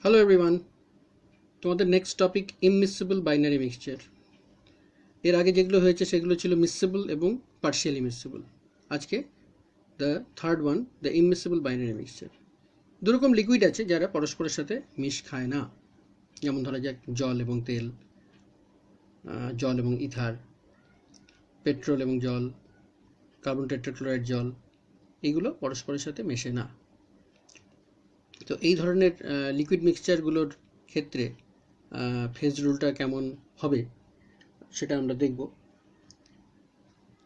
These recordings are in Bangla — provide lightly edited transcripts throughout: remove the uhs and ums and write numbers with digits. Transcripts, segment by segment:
হ্যালো এভরিওয়ান, তোমাদের নেক্সট টপিক ইমমিসিবল বাইনারি মিক্সচার। এর আগে যেগুলো হয়েছে সেগুলো ছিল মিসিবল এবং পার্শিয়ালি মিসিবল। আজকে the third one, the immiscible binary mixture. দুরকম লিকুইড আছে যারা পরস্পরের সাথে মিশ খায় না, যেমন ধরা যাক জল এবং তেল, জল এবং ইথার, পেট্রোল এবং জল, কার্বন টেট্রাক্লোরাইড জল, এগুলো পরস্পরের সাথে মেশে না। তো এই ধরনের লিকুইড মিক্সচারগুলোর ক্ষেত্রে ফেজ রুলটা কেমন হবে সেটা আমরা দেখব।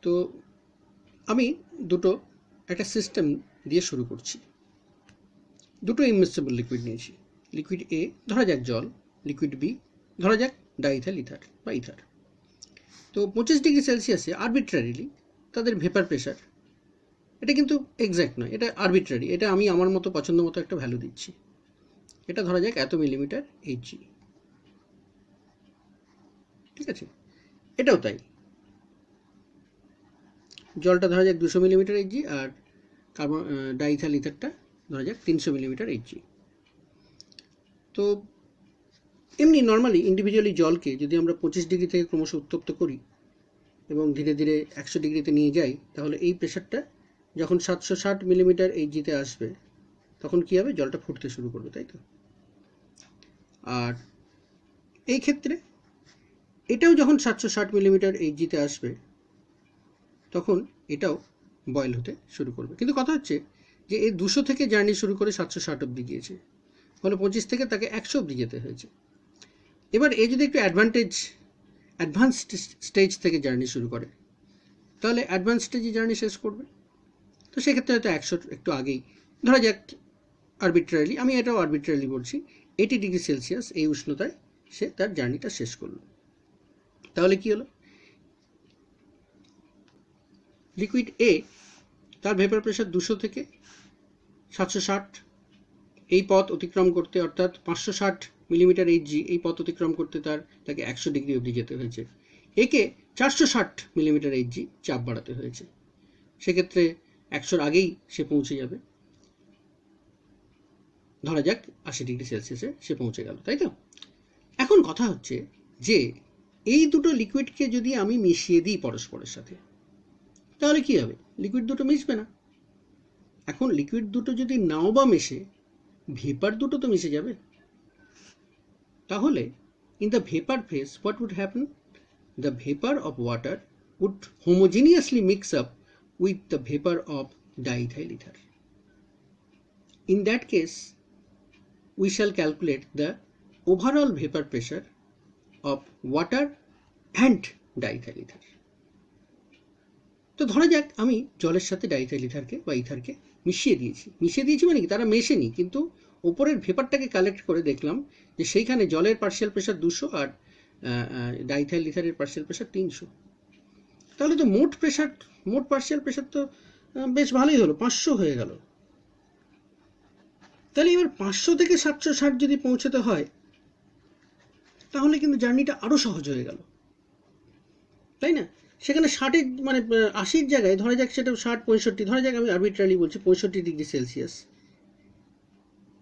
তো আমি একটা সিস্টেম দিয়ে শুরু করছি। দুটো ইমমিসিবল লিকুইড নিয়েছি। লিকুইড এ ধরা যাক জল, লিকুইড বি ধরা যাক ডাইইথাইল ইথার বা ইথার। তো 25 ডিগ্রি সেলসিয়াসে আরবিট্রারিলি তাদের ভেপার প্রেশার, এটা কিন্তু এক্স্যাক্ট নয়, এটা আরবিট্রারি, এটা আমি আমার মতো পছন্দ মতো একটা ভ্যালু দিচ্ছি। এটা ধরা যাক এত মিলিমিটার এইচজি, ঠিক আছে? এটাও তাই, জলটা ধরা যাক 200 মিলিমিটার এইচজি আর কার্বন ডাইইথাইল ইথারটা ধরা যাক 300 মিলিমিটার এইচজি। তো এমনি নর্মালি ইন্ডিভিজুয়ালি জলকে যদি আমরা 25 ডিগ্রি থেকে ক্রমশ উত্তপ্ত করি এবং ধীরে ধীরে 100 ডিগ্রিতে নিয়ে যাই, তাহলে এই প্রেশারটা যখন 760 মিলিমিটার এইচজিতে আসবে তখন কী হবে? জলটা ফুটতে শুরু করবে, তাই তো? আর এই ক্ষেত্রে এটাও যখন 760 মিলিমিটার এইচজিতে আসবে তখন এটাও বয়েল হতে শুরু করবে। কিন্তু কথা হচ্ছে যে এই 200 থেকে জার্নি শুরু করে 760 অবধি গিয়েছে, ফলে 25 থেকে তাকে 100 অবধি যেতে হয়েছে। এবার এই যদি একটু অ্যাডভান্স স্টেজ থেকে জার্নি শুরু করে, তাহলে অ্যাডভান্স স্টেজে জার্নি শেষ করবে। তো সেক্ষেত্রে হয়তো 100 একটু আগেই ধরা যাক, আরবিট্রারিলি, আমি এটাও আরবিট্রারিলি বলছি, 80 ডিগ্রি সেলসিয়াস এই উষ্ণতায় সে তার জার্নিটা শেষ করলো। তাহলে কি হলো? লিকুইড এ তার ভেপার প্রেশার 200 থেকে 760 এই পথ অতিক্রম করতে, অর্থাৎ 560 মিলিমিটার এইচজি এই পথ অতিক্রম করতে তাকে 100 ডিগ্রি অবধি যেতে হয়েছে। একে 460 মিলিমিটার এইচজি চাপ বাড়াতে হয়েছে। সেক্ষেত্রে 100-র আগেই সে পৌঁছে যাবে, ধরা যাক 80 ডিগ্রি সেলসিয়াসে সে পৌঁছে গেল, তাই তো? এখন কথা হচ্ছে যে এই দুটো লিকুইডকে যদি আমি মিশিয়ে দিই পরস্পরের সাথে, তাহলে কি হবে? লিকুইড দুটো মিশবে না। এখন লিকুইড দুটো যদি নাও বা মেশে, ভেপার দুটো তো মিশে যাবে। তাহলে in the vapor phase what would happen? The vapor of water would homogeneously mix up with the vapor of diethyl ether. In that case we shall calculate the overall vapor pressure of water and diethyl ether. তো ধরা যাক আমি জলের সাথে ডাইইথাইল ইথারকে বা ইথারকে মিশিয়ে দিয়েছি মানে কি, তারা মেশেনি, কিন্তু ওপরের ভেপারটাকে কালেক্ট করে দেখলাম যে সেইখানে জলের পার্শিয়াল প্রেশার 200 আর ডাইইথাইল ইথারের পার্শিয়াল প্রেশার 300। তাহলে তো মোট পার্শিয়াল প্রেশার তো বেশ ভালোই হলো, 500 হয়ে গেল। তাহলে এবার 500 থেকে 760 যদি পৌঁছতে হয়, তাহলে কিন্তু জার্নিটা আরও সহজ হয়ে গেল, তাই না? সেখানে 60 মানে 80-র জায়গায় ধরা যাক সেটা 60-65, ধরা যাক আমি আরবিট্রারিলি বলছি 65 ডিগ্রি সেলসিয়াস,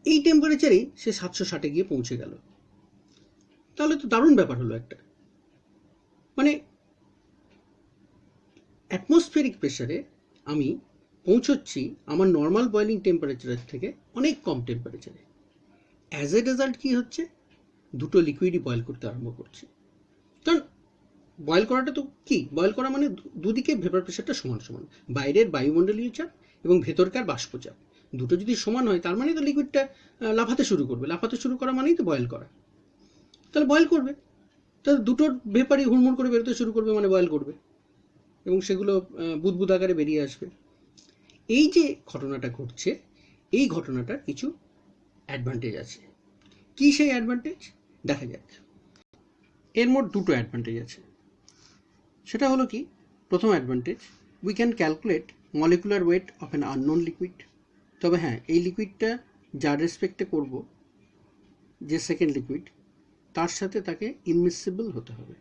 এই টেম্পারেচারেই সে 760-এ গিয়ে পৌঁছে গেল। তাহলে তো দারুণ ব্যাপার হলো একটা। মানে অ্যাটমসফিয়ারিক প্রেশারে আমি পৌঁছচ্ছি আমার নর্মাল বয়েলিং টেম্পারেচারের থেকে অনেক কম টেম্পারেচারে। অ্যাজ এ রেজাল্ট কী হচ্ছে? দুটো লিকুইডই বয়েল করতে আরম্ভ করছে। কারণ বয়েল করাটা তো কি, বয়েল করা মানে দুদিকে ভেপার প্রেশারটা সমান সমান, বাইরের বায়ুমণ্ডলীয় চাপ এবং ভেতরকার বাষ্পচাপ দুটো যদি সমান হয়, তার মানে তো লিকুইডটা লাফাতে শুরু করা মানেই তো বয়েল করা। তাহলে বয়েল করবে, তাহলে দুটোর ভেপারই হুড়মুড় করে বেরোতে শুরু করবে, মানে বয়েল করবে এবং সেগুলো বুদবুদ আকারে বেরিয়ে আসবে। এই যে ঘটনাটা ঘটছে, এই ঘটনাটার কিছু অ্যাডভান্টেজ আছে। কি সেই অ্যাডভান্টেজ? দেখা যাক। এর মোট দুটো অ্যাডভান্টেজ আছে। সেটা হলো কি, প্রথম advantage, we can calculate molecular weight of an unknown liquid. তবে হ্যাঁ, এই লিকুইডটা যার রেসপেক্টে করব, যে সেকেন্ড লিকুইড, তার সাথে তাকে ইমমিসিবল হতে হবে।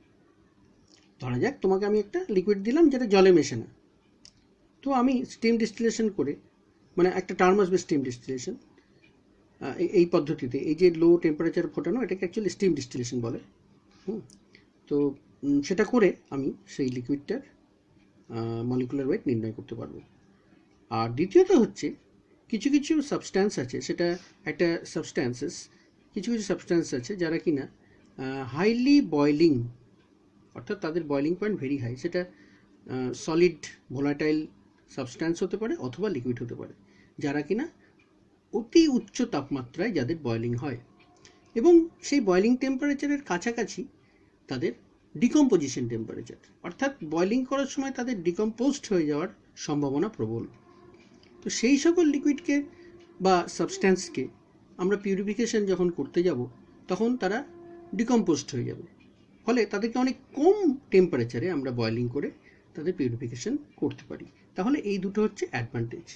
ধরা যাক তোমাকে আমি একটা লিকুইড দিলাম যেটা জলে মেশে না, তো আমি স্টিম ডিস্টিলেশন করে, মানে একটা টার্ম আসবে স্টিম ডিস্টিলেশন, এই পদ্ধতিতে এই যে লো টেম্পারেচার ফোটানো এটাকে অ্যাকচুয়ালি স্টিম ডিস্টিলেশন বলে। তো সেটা করে আমি সেই লিকুইডটার মলিকুলার ওয়েট নির্ণয় করতে পারবো। আর দ্বিতীয়ত হচ্ছে কিছু কিছু সাবস্ট্যান্স আছে, সেটা একটা কিছু সাবস্ট্যান্স আছে যারা কিনা হাইলি বয়লিং, অর্থাৎ তাদের বয়লিং পয়েন্ট ভেরি হাই, সেটা সলিড ভোলাটাইল সাবস্ট্যান্স হতে পারে অথবা লিকুইড হতে পারে, যারা কিনা অতি উচ্চ তাপমাত্রায় যাদের বয়লিং হয় এবং সেই বয়লিং টেম্পারেচারের কাছাকাছি তাদের ডিকম্পোজিশন টেম্পারেচার, অর্থাৎ বয়লিং করার সময় তাদের ডিকম্পোজড হয়ে যাওয়ার সম্ভাবনা প্রবল। তো সেই সকল লিকুইডকে বা সাবস্ট্যান্সকে আমরা পিউরিফিকেশন যখন করতে যাব তখন তারা ডিকম্পোজড হয়ে যাবে, ফলে তাদেরকে অনেক কম টেম্পারেচারে আমরা বয়লিং করে তাদের পিউরিফিকেশন করতে পারি। তাহলে এই দুটো হচ্ছে অ্যাডভান্টেজ।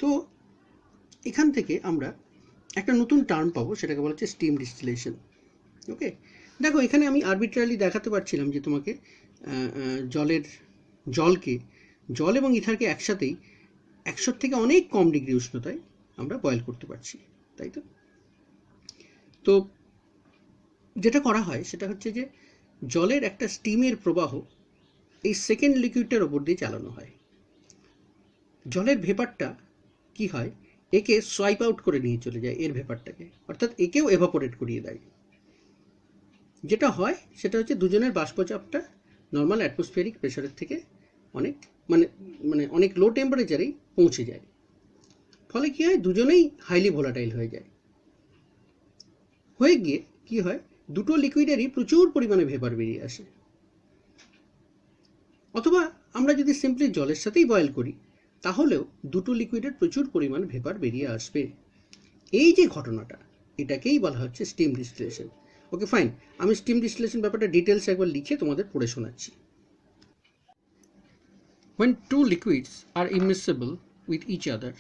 তো এখান থেকে আমরা একটা নতুন টার্ম পাবো, সেটাকে বলা হচ্ছে স্টিম ডিস্টিলেশন। ওকে, দেখো এখানে আমি আরবিট্রারিলি দেখাতে পারছিলাম যে তোমাকে জল এবং ইথারকে একসাথেই 100 থেকে অনেক কম ডিগ্রি উষ্ণতায় আমরা বয়েল করতে পারছি, তাই তো? তো যেটা করা হয় সেটা হচ্ছে যে জলের একটা স্টিমের প্রবাহ এই সেকেন্ড লিকুইডটার ওপর দিয়ে চালানো হয়। জলের ভেপারটা কি হয়, একে সোয়াইপ আউট করে নিয়ে চলে যায়, এর ভেপারটাকে, অর্থাৎ একেও এভাপোরেট করিয়ে দেয়। যেটা হয় সেটা হচ্ছে দুজনের বাষ্পচাপটা নর্মাল অ্যাটমসফিয়ারিক প্রেশারের থেকে অনেক অনেক লো টেম্পারেচারেই পৌঁছে যায়। ফলে কি হয়, দুজনেই হাইলি ভোলাটাইল হয়ে যায়। হয়ে গিয়ে কি হয়, দুটো লিকুইডেরই প্রচুর পরিমাণে ভেপার বেরিয়ে আসে। অথবা আমরা যদি সিম্পলি জলের সাথেই বয়েল করি তাহলেও দুটো লিকুইডের প্রচুর পরিমাণ ভেপার বেরিয়ে আসবে। এই যে ঘটনাটা, এটাকেই বলা হচ্ছে স্টিম ডিস্টিলেশন। ওকে ফাইন, আমি স্টিম ডিস্টিলেশন ব্যাপারটা ডিটেলস একবার লিখে তোমাদের পড়ে শোনাচ্ছি। When two liquids are immiscible with each other,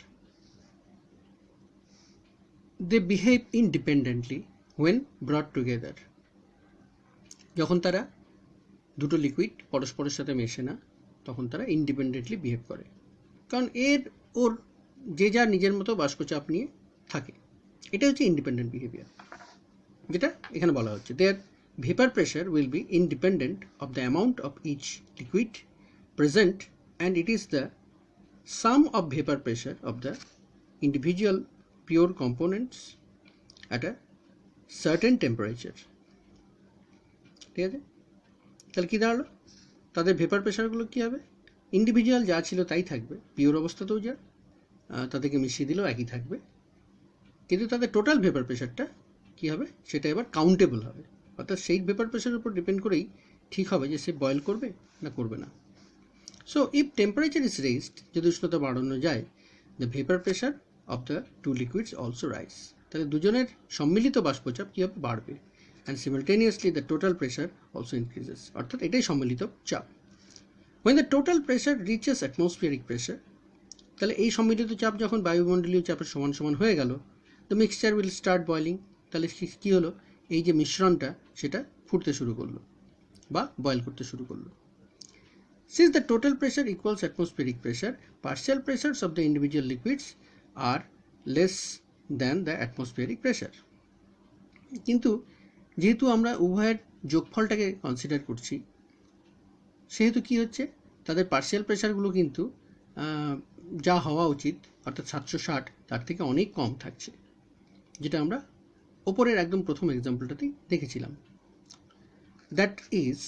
they behave independently when brought together. যখন তারা দুটো লিকুইড পরস্পরের সাথে মেশে না তখন তারা ইন্ডিপেন্ডেন্টলি বিহেভ করে, কারণ ওর যে যার নিজের মতো বাষ্পচাপ নিয়ে থাকে। এটা হচ্ছে ইন্ডিপেন্ডেন্ট বিহেভিয়ার, যেটা এখানে বলা হচ্ছে। Their vapour pressure will be independent of the amount of each liquid present, and it is the sum of vapor pressure of the individual pure components at a certain temperature. ঠিক আছে, তাহলে কী দাঁড়ালো, তাদের ভেপার প্রেশারগুলো কী হবে, ইন্ডিভিজুয়াল যা ছিল তাই থাকবে, পিওর অবস্থাতেও যা, তাদেরকে মিশিয়ে দিলেও একই থাকবে, কিন্তু তাদের টোটাল ভেপার প্রেশারটা কী হবে সেটা এবার কাউন্টেবল হবে, অর্থাৎ সেই ভেপার প্রেশারের উপর ডিপেন্ড করেই ঠিক হবে যে সে বয়েল করবে না করবে না। So if temperature is raised, যদি উষ্ণতা বাড়ানো যায়, the vapor pressure of the two liquids also rise. তাহলে দুজনের সম্মিলিত বাষ্পচাপ কি হবে, বাড়বে, and simultaneously the total pressure also increases, অর্থাৎ এটাই সম্মিলিত চাপ। When the total pressure reaches atmospheric pressure, তাহলে এই সম্মিলিত চাপ যখন বায়ুমণ্ডলীয় চাপের সমান সমান হয়ে গেল, the mixture will start boiling, তাহলে কি হলো, এই যে মিশ্রণটা সেটা ফুটতে শুরু করলো বা বয়েল করতে শুরু করলো। Since the total pressure equals atmospheric pressure, partial pressures of the individual liquids are less than the atmospheric pressure. কিন্তু যেহেতু আমরা উভয়ের যোগফলটাকে কনসিডার করছি, সেহেতু কি হচ্ছে, তাদের পার্শিয়াল প্রেশারগুলো কিন্তু যা হওয়া উচিত অর্থাৎ 760 তার থেকে অনেক কম থাকছে, যেটা আমরা ওপরের একদম প্রথম এক্সাম্পলটাতেই দেখেছিলাম। That is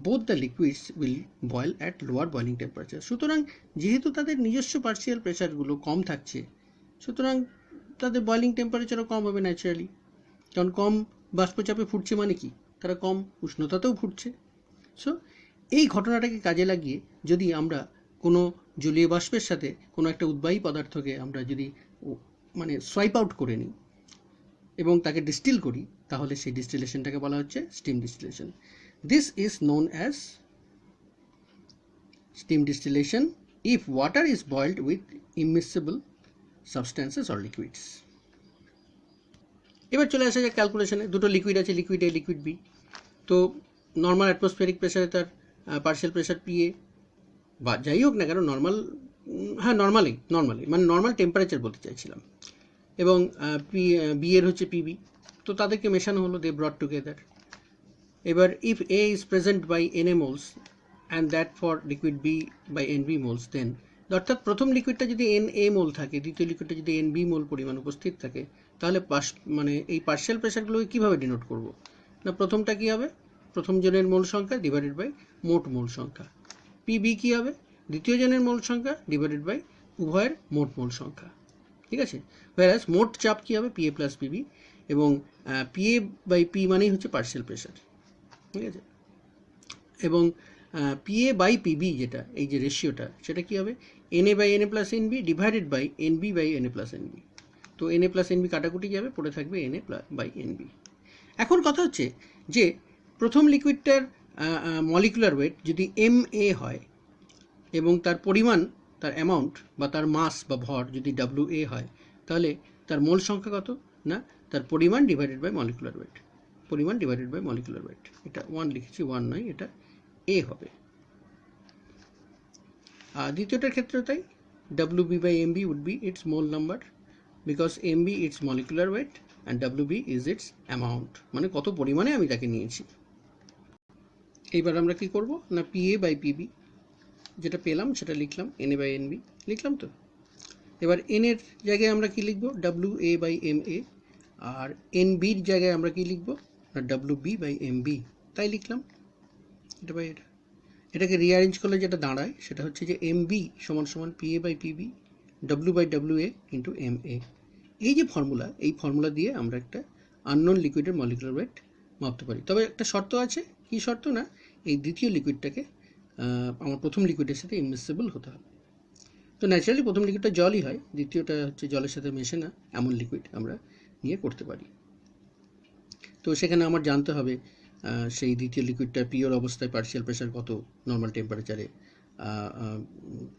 both the liquids will boil at lower boiling temperature. সুতরাং যেহেতু তাদের নিজস্ব পার্শিয়াল প্রেশারগুলো কম থাকছে, সুতরাং তাদের বয়েলিং টেম্পারেচারও কম হবে ন্যাচারালি, কারণ কম বাষ্পচাপে ফুটছে মানে কি, তারা কম উষ্ণতাতেও ফুটছে। সো এই ঘটনাটাকে কাজে লাগিয়ে যদি আমরা কোনো জলীয় বাষ্পের সাথে কোনো একটা উদ্বায়ী পদার্থকে আমরা যদি সোয়াইপ আউট করে নিই এবং তাকে ডিস্টিল করি, তাহলে সেই ডিস্টিলেশনটাকে বলা হচ্ছে steam distillation. This is known as steam distillation if water is boiled with immiscible substances or liquids. এবার চলে আসা যায় ক্যালকুলেশনে। দুটো লিকুইড আছে, লিকুইড এ লিকুইড বি। তো নর্মাল অ্যাটমসফিয়ারিক প্রেশারে তার পার্শিয়াল প্রেশার পিএ বা যাই হোক না কেন, নর্মাল, হ্যাঁ নর্মালি নর্মাল টেম্পারেচার বলতে চাইছিলাম। এবং বি এর হচ্ছে পিবি, তো তাদেরকে মেশানো হলো, দে ব্রট টুগেদার। এবার if A is present by N A moles and that for liquid B by N B moles, then অর্থাৎ প্রথম লিকুইডটা যদি এন এ মোল থাকে, দ্বিতীয় লিকুইডটা যদি এন বি মোল পরিমাণ উপস্থিত থাকে, তাহলে মানে এই পার্শিয়াল প্রেশারগুলোকে কীভাবে ডিনোট করব না, প্রথমটা কী হবে, প্রথম জনের মোল সংখ্যা ডিভাইডেড বাই মোট মোল সংখ্যা। পিবি কী হবে, দ্বিতীয় জনের মোল সংখ্যা ডিভাইডেড বাই উভয়ের মোট মোল সংখ্যা, ঠিক আছে। whereas মোট চাপ কী হবে, পিএ প্লাস পিবি, এবং পিএ বাই পি মানেই হচ্ছে পার্শিয়াল প্রেশার, ঠিক আছে। এবং পিএ বাই পিবি যেটা, এই যে রেশিওটা, সেটা কী হবে, N A by N A plus N B divided by N B by N A plus N B. তো N A plus N B কাটাকুটি যাবে, পড়ে থাকবে N A by N B. এখন কথা হচ্ছে যে প্রথম লিকুইডটার মলিকুলার ওয়েট যদি এম এ হয় এবং তার পরিমাণ, তার অ্যামাউন্ট বা তার মাস বা ভর যদি ডাব্লিউ এ হয়, তাহলে তার মোল সংখ্যা কত না, তার পরিমাণ ডিভাইডেড বাই মলিকুলার ওয়েট, পরিমাণ ডিভাইডেড বাই মলিকুলার ওয়েট। এটা 1 লিখেছি, 1 নয়, এটা এ হবে। আর দ্বিতীয়টার ক্ষেত্রেও তাই, WB by MB would be its mole number because MB its molecular weight and WB is its amount, মানে কত পরিমাণে আমি তাকে নিয়েছি। এইবার আমরা কি করব না, PA by PB যেটা পেলাম সেটা লিখলাম, NA by NB লিখলাম। তো এবার N এর জায়গায় আমরা কি লিখব, WA by MA, R NB এর জায়গায় আমরা কি লিখব না, WB by MB, তাই লিখলাম। এটা বাই এটাকে রিঅ্যারেঞ্জ করলে যেটা দাঁড়ায় সেটা হচ্ছে যে MB সমান সমান PA by PB, W by WA into MA। এই যে ফর্মুলা, এই ফর্মুলা দিয়ে আমরা একটা আননোন লিকুইডের মলিকুলার ওয়েট মাপতে পারি। তবে একটা শর্ত আছে, কি শর্ত না, এই দ্বিতীয় লিকুইডটাকে আমার প্রথম লিকুইডের সাথে ইমমিসিবল হতে হবে। তো ন্যাচারালি প্রথম লিকুইডটা জলই হয়, দ্বিতীয়টা হচ্ছে জলের সাথে মেশে না এমন লিকুইড আমরা নিয়ে করতে পারি। তো সেখানে আমার জানতে হবে সেই দ্বিতীয় লিকুইডটার পিওর অবস্থায় পার্শিয়াল প্রেশার কত নর্মাল টেম্পারেচারে।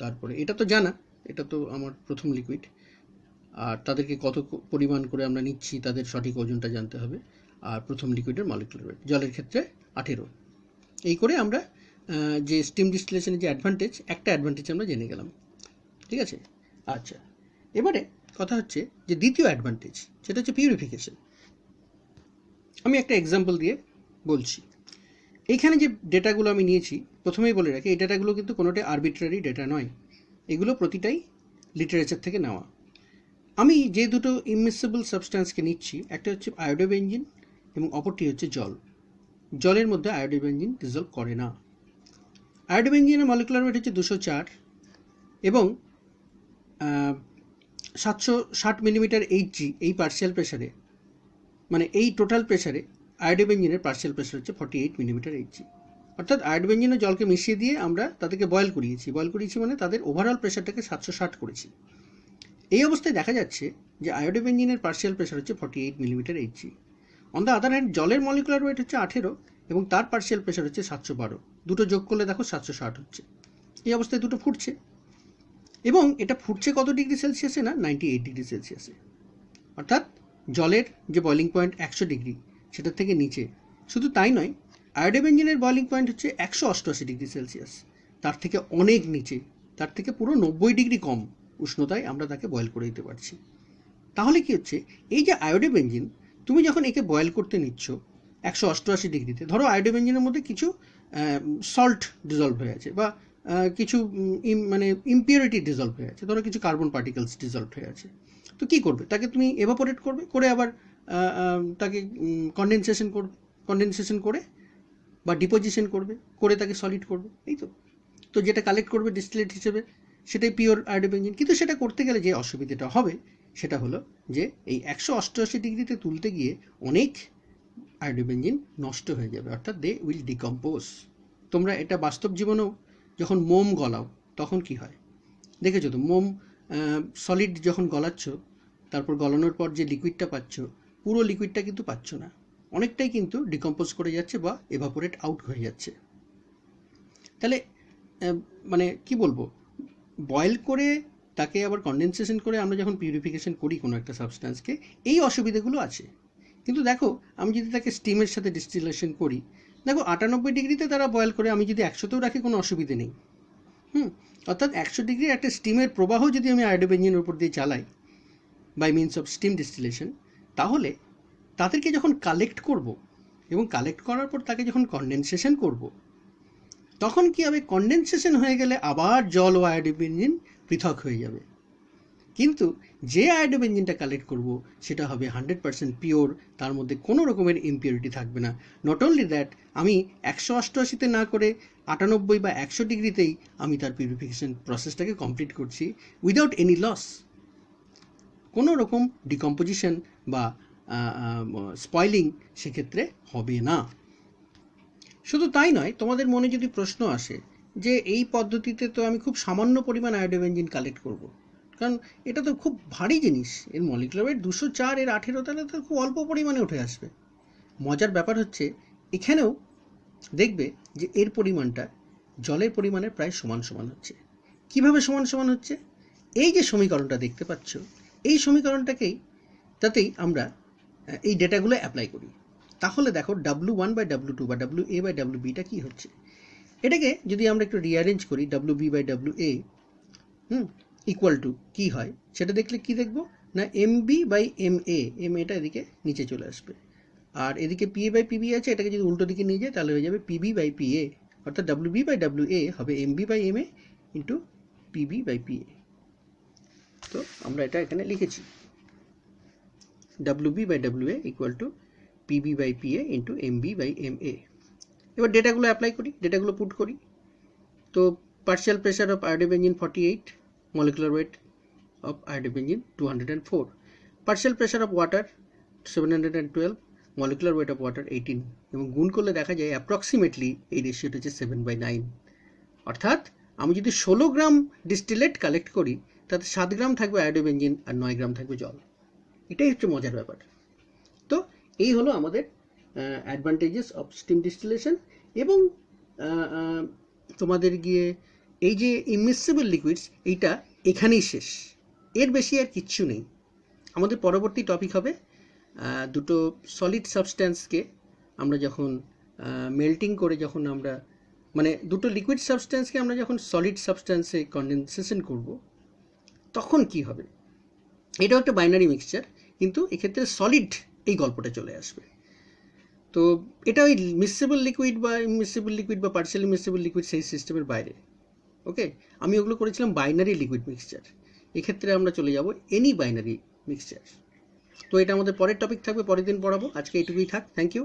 তারপরে এটা তো জানা, এটা তো আমার প্রথম লিকুইড, আর তাদেরকে কত পরিমাণ করে আমরা নিচ্ছি তাদের সঠিক ওজনটা জানতে হবে। আর প্রথম লিকুইডের মলিকুলার ওয়েট, জলের ক্ষেত্রে 18। এই করে আমরা যে স্টিম ডিস্টিলেশনের যে অ্যাডভান্টেজ, একটা অ্যাডভান্টেজ আমরা জেনে গেলাম, ঠিক আছে। আচ্ছা, এবারে কথা হচ্ছে যে দ্বিতীয় অ্যাডভান্টেজ, সেটা হচ্ছে পিউরিফিকেশন। আমি একটা এক্সাম্পল দিয়ে বলছি। এইখানে যে ডেটাগুলো আমি নিয়েছি, প্রথমেই বলে রাখি, এই ডেটাগুলো কিন্তু কোনোটাই আরবিট্রারি ডেটা নয়, এগুলো প্রতিটাই লিটারেচার থেকে নেওয়া। আমি যে দুটো ইমমিসিবল সাবস্ট্যান্সকে নিচ্ছি, একটা হচ্ছে আয়োডোবেনজিন এবং অপরটি হচ্ছে জল। জলের মধ্যে আয়োডোবেনজিন ডিজলভ করে না। আয়োডোবেনজিনের মলিকুলার ওয়েট হচ্ছে 204 এবং 760 মিলিমিটার Hg। এই পার্শিয়াল প্রেশারে, মানে এই টোটাল প্রেশারে আয়োডোবেনজিনের পার্শিয়াল প্রেশার হচ্ছে 48 মিলিমিটার Hg। অর্থাৎ আয়োডোবেনজিন ও জলকে মিশিয়ে দিয়ে আমরা তাদেরকে বয়েল করিয়েছি মানে তাদের ওভারঅল প্রেশারটাকে 760 করেছি। এই অবস্থায় দেখা যাচ্ছে যে আয়োডোবেনজিনের পার্শিয়াল প্রেশার হচ্ছে 48 millimetre Hg। On the other hand জলের মলিকুলার ওয়েট হচ্ছে 18 এবং তার পার্শিয়াল প্রেশার হচ্ছে 712। দুটো যোগ করলে দেখো 760 হচ্ছে। এই অবস্থায় দুটো ফুটছে, এবং এটা ফুটছে কত ডিগ্রি সেলসিয়াসে না, 98 ডিগ্রি সেলসিয়াসে। অর্থাৎ জলের যে বয়লিং পয়েন্ট 100 ডিগ্রি, সেটার থেকে নিচে। শুধু তাই নয়, আয়োডোবেনজিনের বয়লিং পয়েন্ট হচ্ছে 188 ডিগ্রি সেলসিয়াস, তার থেকে অনেক নিচে, তার থেকে পুরো 90 ডিগ্রি কম উষ্ণতায় আমরা তাকে বয়েল করে দিতে পারছি। তাহলে কি হচ্ছে, এই যে আয়োডোবেনজিন, তুমি যখন একে বয়েল করতে নিচ্ছ 188 ডিগ্রিতে, ধরো আয়োডোবেনজিনের মধ্যে কিছু সল্ট ডিজলভ হয়ে আছে বা কিছু মানে ইমপিউরিটি ডিজলভ হয়ে আছে, ধরো কিছু কার্বন পার্টিকেলস ডিজলভ হয়ে আছে। তো কী করবে, তাকে তুমি এভাপোরেট করবে, করে আবার তাকে কন্ডেনসেশন করে বা ডিপোজিশন করবে, করে তাকে সলিড করবে, এই তো। তো যেটা কালেক্ট করবে ডিস্টিলেট হিসেবে, সেটাই পিওর আয়োডোবেনজিন। কিন্তু সেটা করতে গেলে যে অসুবিধাটা হবে সেটা হলো যে এই 188 ডিগ্রিতে তুলতে গিয়ে অনেক আয়োডোবেনজিন নষ্ট হয়ে যাবে, অর্থাৎ দে উইল ডিকম্পোজ। তোমরা এটা বাস্তব জীবনেও যখন মোম গলাও তখন কি হয় দেখেছো তো, মোম সলিড যখন গলাচ্ছ, তারপর গলানোর পর যে লিকুইডটা পাচ্ছ, পুরো লিকুইডটা কিন্তু পাচ্ছ না, অনেকটাই কিন্তু ডিকম্পোজ করে যাচ্ছে বা এভাপোরেট আউট হয়ে যাচ্ছে। তাহলে মানে কি বলবো, বয়েল করে তাকে আবার কন্ডেনসেশন করে আমরা যখন পিউরিফিকেশন করি কোনো একটা সাবস্ট্যান্সকে, এই অসুবিধাগুলো আছে। কিন্তু দেখো, আমি যদি তাকে স্টিমের সাথে ডিস্টিলেশন করি, দেখো 98 ডিগ্রিতে তারা বয়েল করে, আমি যদি 100তেও রাখি কোনো অসুবিধে নেই। অর্থাৎ 100 ডিগ্রির একটা স্টিমের প্রবাহ যদি আমি আয়োডোবেনজিনের উপর দিয়ে চালাই, by means of steam distillation, তাহলে তাদেরকে যখন কালেক্ট করব এবং কালেক্ট করার পর তাকে যখন কনডেনসেশন করব, তখন কি হবে, কনডেনসেশন হয়ে গেলে আবার জল ও আয়োডিক বেঞ্জিন পৃথক হয়ে যাবে। কিন্তু যে আয়োডিক বেঞ্জিনটা কালেক্ট করব সেটা হবে 100% পিওর, তার মধ্যে কোনো রকমের ইম্পিউরিটি থাকবে না। নট অনলি দ্যাট, আমি 188তে না করে 98 বা 100 ডিগ্রিতেই আমি তার পিউরিফিকেশন প্রসেসটাকে কমপ্লিট করছি উইদাউট এনি লস। কোনো রকম ডিকম্পোজিশন বা স্পয়লিং সেক্ষেত্রে হবে না। শুধু তাই নয়, তোমাদের মনে যদি প্রশ্ন আসে যে এই পদ্ধতিতে তো আমি খুব সামান্য পরিমাণ আয়োডিক বেঞ্জিন কালেক্ট করব, কারণ এটা তো খুব ভারী জিনিস, এর মলিকুলার ওয়েট 204, এর 18, তাহলে তো খুব অল্প পরিমাণে উঠে আসবে। মজার ব্যাপার হচ্ছে এখানেও দেখবে যে এর পরিমাণটা জলের পরিমাণের প্রায় সমান সমান হচ্ছে। কিভাবে সমান সমান হচ্ছে? এই যে সমীকরণটা দেখতে পাচ্ছ, এই সমীকরণটাকেই তাতেই আমরা এই ডেটাগুলো অ্যাপ্লাই করি। তাহলে দেখো W1 বাই W2 বা WA বাই WBটা কী হচ্ছে। এটাকে যদি আমরা একটু রিঅ্যারেঞ্জ করি, WB by WA equal to কী হয় সেটা দেখলে কি দেখব না, MB বাই MA, MAটা এদিকে নিচে চলে আসবে, আর এদিকে PA বাই PB আছে, এটাকে যদি উল্টো দিকে নিয়ে যায় তাহলে হয়ে যাবে PB বাই PA, অর্থাৎ WB বাই WA হবে MB by MA into PB by PA। তো আমরা এটা এখানে লিখেছি WB by WA equal to PB by PA into MB by MA। এবার ডেটাগুলো অ্যাপ্লাই করি, ডেটাগুলো পুট করি। তো partial pressure of iodic benzene 48, molecular weight of iodic benzene 204, partial pressure of water 712, molecular weight of water 18, এবং গুণ করলে দেখা যায় অ্যাপ্রক্সিমেটলি এই রেশিওটা হচ্ছে 7/9। অর্থাৎ আমি যদি 16 গ্রাম ডিস্টিলেট কালেক্ট করি তাতে 7 গ্রাম থাকবে আয়োডিক বেঞ্জিন আর 9 গ্রাম থাকবে জল। এটাই হচ্ছে মজার ব্যাপার। তো এই হলো আমাদের অ্যাডভান্টেজেস অফ স্টিম ডিস্টিলেশন। এবং তোমাদের গিয়ে এই যে ইমিসিবল লিকুইডস, এইটা এখানেই শেষ, এর বেশি আর কিচ্ছু নেই। আমাদের পরবর্তী টপিক হবে দুটো সলিড সাবস্ট্যান্সকে আমরা যখন মেল্টিং করে, যখন আমরা মানে দুটো লিকুইড সাবস্ট্যান্সকে আমরা যখন সলিড সাবস্ট্যান্সে কনডেনসেশন করব, তখন কি হবে। এটাও একটা বাইনারি মিক্সচার, কিন্তু এক্ষেত্রে সলিড এই গল্পটা চলে আসবে। তো এটা ওই মিসেবল লিকুইড বা ইমিসিবল লিকুইড বা পার্শিয়ালি মিসেবল লিকুইড সেই সিস্টেমের বাইরে। ওকে, আমি ওগুলো করেছিলাম বাইনারি লিকুইড মিক্সচার, এক্ষেত্রে আমরা চলে যাব এনি বাইনারি মিক্সচার। তো এটা আমাদের পরের টপিক থাকবে, পরের দিন পড়াবো। আজকে এইটুকুই থাক, থ্যাংক ইউ।